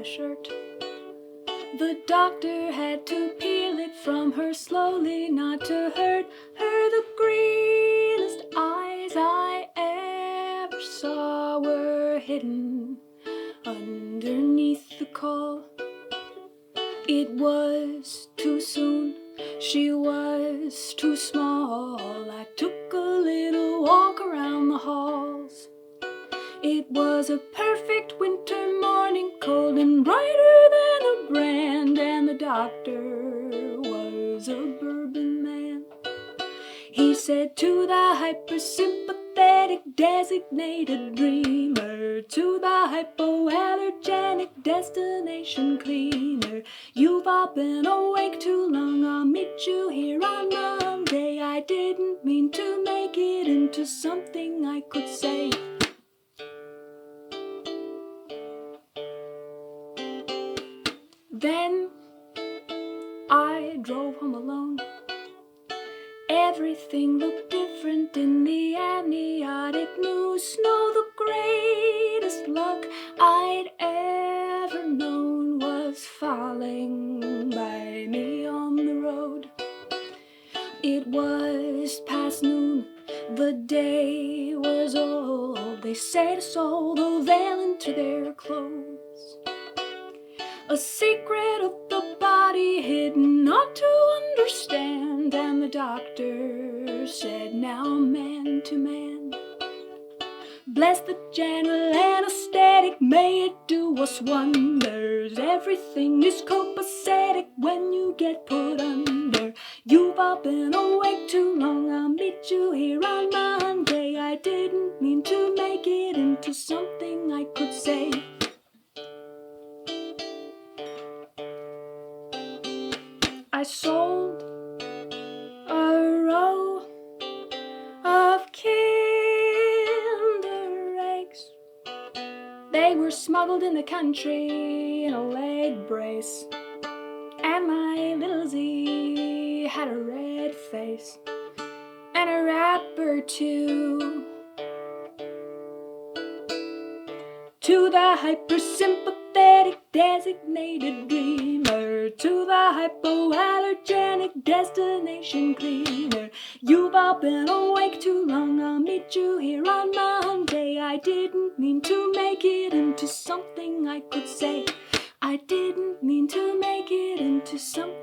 a shirt. The doctor had to peel it from her slowly, not to hurt her. The greenest eyes I ever saw were hidden underneath the caul. It was too soon, she was too small. I took a little walk around the halls. It was a perfect winter morning, cold and brighter than a brand, and the doctor was a bourbon man. He said to the hypersympathetic designated dreamer, to the hypoallergenic destination cleaner, you've all been awake too long, I'll meet you here on Monday. I didn't mean to make it into something I could say. Then I drove home alone. Everything looked different in the amniotic new snow. The greatest luck I'd ever known was falling by me on the road. It was past noon, the day was old. They say to sew the veil into their clothes. A secret of the body hidden, not to understand. And the doctor said, now man to man, bless the general anesthetic, may it do us wonders. Everything is copacetic when you get put under. You've all been awake too long, I'll meet you here on Monday. I didn't mean to make it into something I could say. I sold a row of Kinder eggs. They were smuggled in the country in a leg brace, and my little Z had a red face and a wrapper too. To the hypersympathetic designated dreamer, to the hypoallergenic destination cleaner, you've all been awake too long, I'll meet you here on Monday. I didn't mean to make it into something I could say. I didn't mean to make it into something